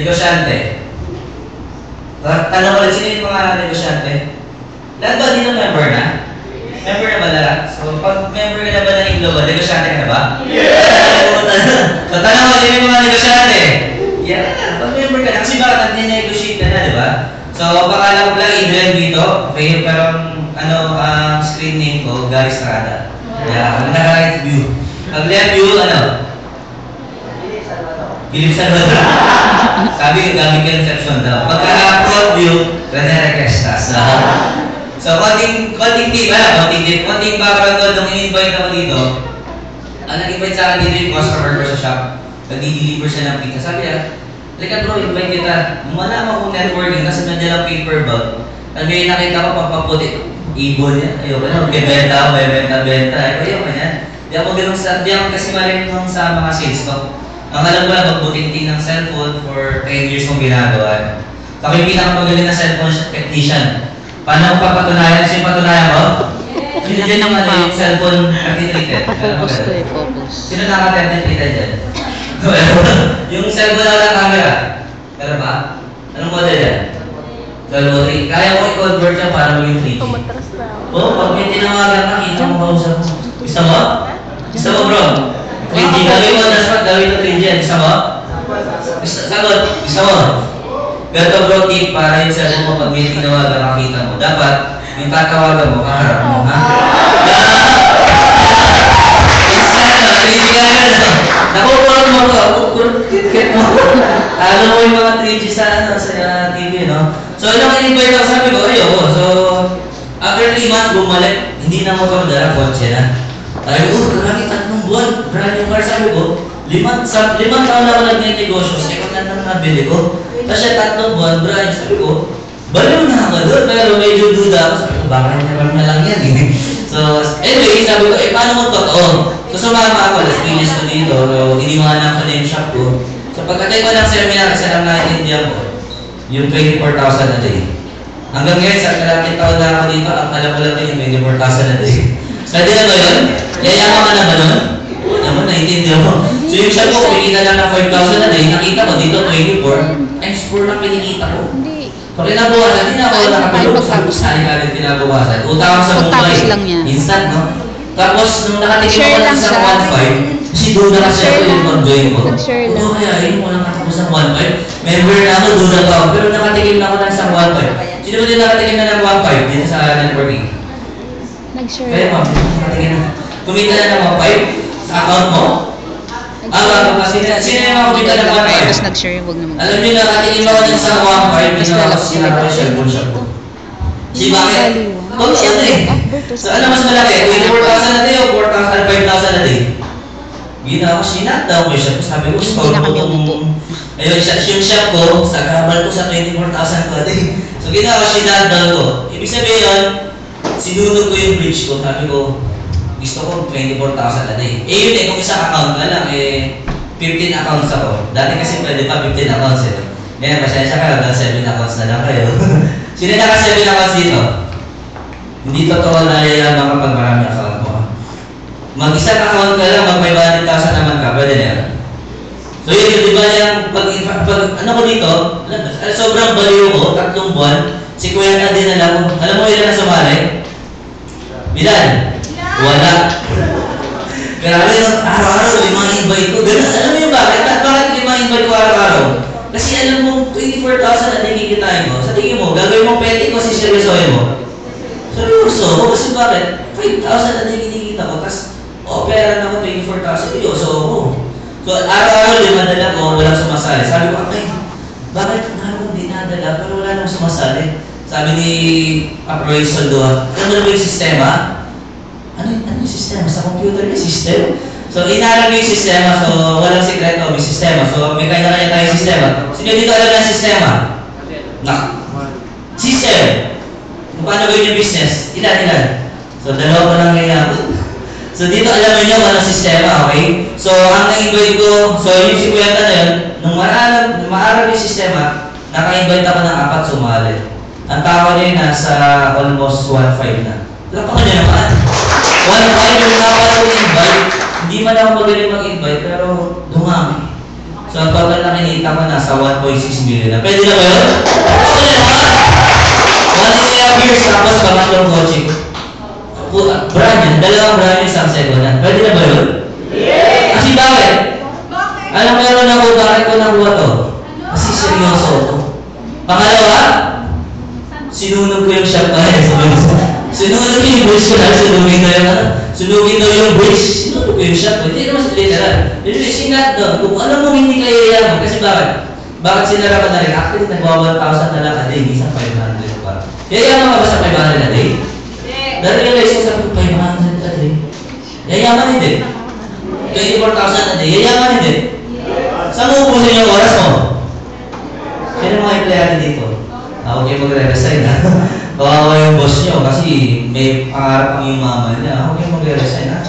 Negosyante. Tanong ulit, sino yung mga negosyante? Lahat ba dito member na? Member na ba lahat? So, pag member ka na ba ng Igloba, negosyante ka na ba? Yeah! So, tanong ulit, sino yung mga negosyante? Yeah! Pag member ka na, kasi baka nag-negotiate ka na, di ba? So, pakala ko lang, Adrian dito. Okay, pero ang screen name ko, Gary Estrada. Yeah, ang naka-right view. Ang left view, Philip Salvador. Sabi ko, gamit ka reception daw. Pagka-front view, Rene Requestas. So, konting tip, background ko, nung in-invite ako dito, ang nag-invite sa akin dito yung customer ko sa shop. Nag-deliver siya ng pizza. Sabi niya, "Lika bro, invite kita." Nung malaman kong networking, kasi nandiyan ang paper bag. Sabi, nakita ko pampaputi. Ibon yan. Ayoko na, may benta. Ayoko yan. Di ako kasi marimong sa mga sales ko. Ang alam ko lang, magbuting ng cellphone for 10 years kong ginagawa. Kami pinakamagaling na cellphone technician. Paano ko papatunayan? Sino patunayan ko? Sino dyan yung cellphone activated? Sino naka-activated dyan? Yung cellphone na walang camera. Pero ba? Anong model yan? 1203. Kaya mo i-convert yan para maging 3G. Oo, pag may tinawagan ka, kita mo kausap mo. Gusto mo? Gusto mo bro? 3G. Gawin mo, gawin mo 3G yan. Gusto mo? Sagot. Gusto mo? Ganito bro, tip para yung cellphone mo pag may tinawagan ka, kita mo. Dapat, yung tatawagan mo, kaharap mo. Ha? Nakukulong mo ko, get mo. Alam mo yung mga 3G sa TV, no? So, nung in-invite ako, sabi ko, ayoko. So, after 3 months, bumalik, hindi na motor dala, kotse na. Sabi ko, grabe, 3 buwan. Brand new car, sabi ko, 5 taon na ako nag-negosyo, second hand na nabili ko. Tapos siya 3 buwan, brand, sabi ko, baliw na ako doon, pero medyo duda ako. Sabi ko, baka na lang yan, eh. So, anyway, sabi ko, paano mo totoo? So, sumama ako, alas pinis ko dito, iniwanan ko na yung shop ko. So, pagkatay ko ng seminar, kasi lang naintindihan ko, yung 24,000 a day. Hanggang ngayon, sa kalating taon na ako dito, ang alam ko lang yung 24,000 a day. Pwede na ba yun? Yayaman ka na ba nun? Naman, naintindihan mo. So, yung shop ko, pinita lang ng 5,000 a day, nakita ko dito, 24, times 4 lang pinikita ko. So, kinabukasan, hindi na ako nakapilog. Sabi saan ka rin kinabukasan. Utang sa Mumbai. Instant, no? Tapos, nung nakatikim ako lang sa 1.5, kasi doon na kasi ako yung conjoin ko. Oo, kaya yun mo lang nakapos sa 1.5. Member na ako, doon na ako. Pero nakatikim na ako lang sa 1.5. Sino ba din nakatikim na ng 1.5 dito sa networking? Nag-share. Kaya ma'am, nakatikim na. Kumita na ng 1.5 sa account mo? Sino yung mga kumita ng 1.5? Tapos nag-share, huwag naman. Alam nyo na, nakatikim ako din sa 1.5. Ginawa ko sila ko siya, bullshot ko. Si bakit? Kung siya eh. So, ano mas malaki? 24,000 a day o 5,000 a day? Ginawa ko, sinataw ko siya. Sabi ko, store ko itong... Ayun, yung shop ko, sa grabal ko sa 24,000 ko a day. So, ginawa ko, sinataw ko. Ibig sabihin yun, sinunog ko yung bridge ko. Sabi ko, gusto ko 24,000 a day. Eh yun eh, kung isang account na lang, 15 accounts ako. Dati kasi pwede pa 15 accounts eh. Ngayon, pasensya ka, hanggang 7 accounts na lang kayo. Sino naka 7 accounts dito? Hindi totoo na yayaman kapag marami account mo. Mag-isang account ka lang, mag 500,000 naman ka, pwede na yan. So yun, di ba yung ano ko dito, sobrang baliw ko, 3 buwan, si Kuya na din alam mo ilan na sumali? Bilan? Wala. Grabe yung araw-araw, 5 invite ko. Ganun, alam mo yung bakit? Bakit 5 invite ko araw-araw? Kasi alam mo, 24,000 na kikitain mo. Sa tingin mo, gagawin mo pwede ko si seryosohin mo. Seryoso ko, kasi bakit? 5,000 na kinikita ko, tapos opera na ko 24,000, seryoso ko. So, araw-araw yung madala ko, walang sumasali. Sabi ko, bakit naman dinadala, pero wala nang sumasali? Sabi ni Aproy Soldoa, ano na ba yung sistema? Ano yung sistema? Sa computer yung system? So, inalam yung sistema, so walang sikreto, may sistema. So, may kanya-kanya tayong sistema. Sino dito alam ng sistema? System! Kung paano gawin yung business? Ilan? So, 2 pa lang ngayon. So, dito alam niyo walang sistema, okay? So, ang na-invite ko, so yung si Kuya na yun, nung maaral yung sistema, naka-invite ako ng 4 sumali. Ang tao niya nasa almost 1.5 na. Lapakan niyo naman. 1.5 yung nakapala ko invite. Hindi man ako magaling mag-invite, pero dumami. So, ang total na kinita ko nasa 1.6 million na. Pwede na ba yun? Pwede na! 1.5 years tapos pangatlong kotse ko. Brand yun, dalawang brand yun sa second hand. Pwede na ba yun? Yes! Kasi bakit? Alam mo yun ako, bakit ko nakuha to? Kasi seryoso to. Pangalawa, sinunog ko yung shop pa rin. Sinunog ko yung bridge ko na, sunugin na yung sunugin daw yung bridge. Sinunog ko yung shop. Hindi naman sa literal. Literal, sinat daw. Kung alam mo hindi kayo yayaman. Kasi bakit? Bakit sinara ka na rin? Actually, nagwa 1,000 na lang a day, isang 500 pa. Yayaman ka ba sa 500 a day? Na-realize ko sa 500 a day. Yayaman hindi. 24,000 a day. Yayaman hindi. Saan mo ubusin yung oras mo? Sino mga empleyado dito? Ako kayo magre-resign ha. Kawawa yung boss nyo kasi may pangarap ang yung mama niya. Ako kayo magre-resign ha.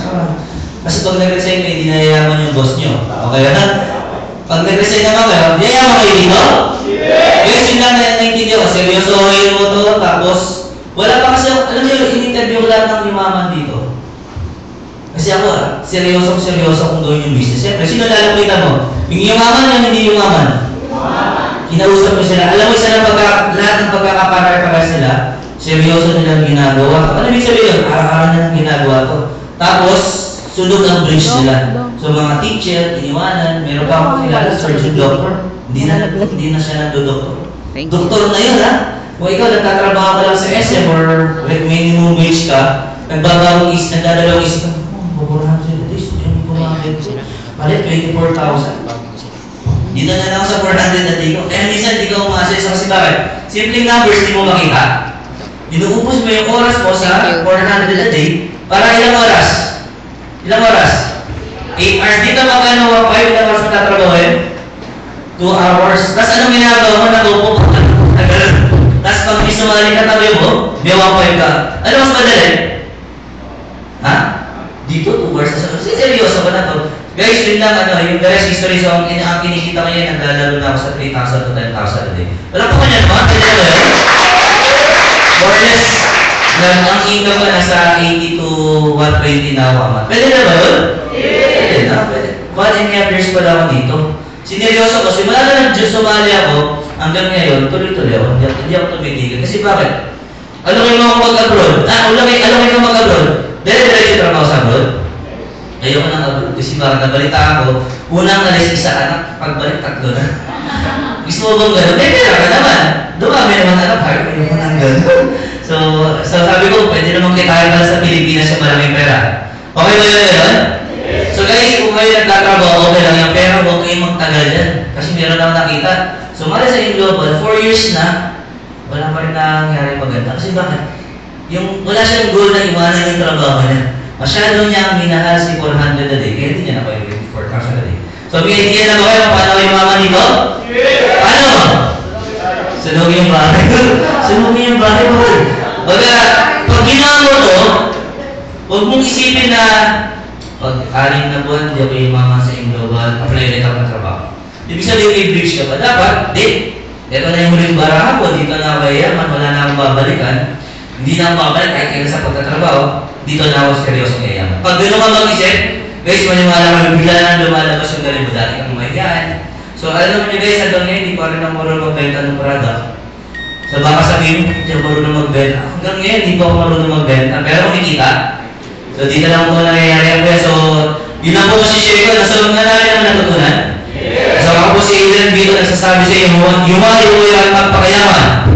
Kasi pag nag-resign kayo, hindi nayayaman yung boss nyo. Okay ha? Pag nag-resign naman kayo, yayaman kayo dito? Yes! Yun lang na naintindihan ko. Seryosohin mo to. Tapos, wala pa kasi, alam nyo, in-interview ko lahat ng yumaman dito. Kasi ako, seryoso kung gawin yung business. Siyempre, sino lalapitan mo? Yung yumaman yan, hindi yumaman. Kinausap ko sila. Alam mo, isa ng lahat ng pagkakaparar-parar sila, seryoso nilang ginagawa. Ano ibig sabihin? Araw-araw nilang ginagawa ko. Tapos, sunod ang bridge nila. So, mga teacher, iniwanan, meron pa akong kilala, surgeon, doctor. Hindi na siya nagdo-doktor. Doktor na yun, ha? Kung ikaw, nagtatrabaho ka lang sa SM or minimum wage ka, nagdadalawang is ka, paborhan sila, hindi ko makakit. Palit, 24,000. Dito na lang sa 400 na day ko. Kaya minsan di ka umasis kasi bakit? Simpleng numbers di mo makita. Inuubos mo yung oras mo sa 400 a day para ilang oras? Ilang oras? 8 hours. Dito magkano 5 ilang oras matatrabahin? 2 hours. Tapos anong ginagawa mo? Natupo ka. Tapos pag may sumali ka tabi mo, may 1.5 ka. Ano mas madali? Ha? Dito 2 hours. Seryoso ba na to? Guys, yun lang yung the rest history. So, ang kinikita ko yan, naglalaro na ako sa 3,000 to 10,000 a day. Wala pa ko yan, mga? Pwede na ba yun? More or less, ang income ko nasa 80 to 120 na ako. Pwede na ba yun? Pwede na, pwede. 1.5 years pa lang ako dito. Sineryoso ko, simula na sumali ako, hanggang ngayon, tuloy-tuloy ako. Hindi ako tumitigil. Kasi bakit? Alam mo mag-abroad? Alam mo mag-abroad? Dire-diretso trabaho sa abroad? Ayoko nang abroad kasi bakit nabalita ako, unang alis isa anak, pagbalik 3 na. Gusto mo bang gano'n? Pera ka naman. Dumami naman anak, ayoko nang gano'n. So sabi ko, pwede naman kita pala sa Pilipinas yung maraming pera. Okay ba yun yun? So guys, kung kayo nagtatrabaho, okay lang yung pera, huwag kayong magtagal yan. Kasi meron akong nakita. Sumali sa Global, 4 years na, wala pa rin nangyari maganda. Kasi bakit? Wala siyang goal na iwanan yung trabaho niya. Masyado niya ang minahal si 400 a day, kaya hindi niya na kayo 24,000 a day. So, may idea na ba kayo paano yung mama dito? Paano? Sunugin yung bahay. Sunugin yung bahay mo. Pag ginawa mo to, huwag mong isipin na pag 6 na buwan, hindi ako yung mama sa Global, apply rin ako ng trabaho. Ibig sabihin may bridge ka ba? Dapat, di. Ito na yung huling barahan ko, dito na ako yayaman, wala na akong babalikan. Hindi na ako babalik kahit kaya sa pagtatrabaho. Dito na ako seryosong yayaman. Pag gano'n ka mag-isip, guys, maniwala kami, bigla na lumalabas yung galing mo. Dati kang mahiyan. So, alam niyo guys, hanggang ngayon, hindi pa rin ako marunong magbenta ng product. So, baka sabihin, hindi ako marunong magbenta. Hanggang ngayon, hindi pa ako marunong magbenta. Pero kumikita. So, dito lang po nangyayari ako. So, yun lang po kasi share ko. Nasa loob na namin ang natutunan. So, ako po si Adrian dito nagsasabi sa inyo, yumayo ang pagpakayaman.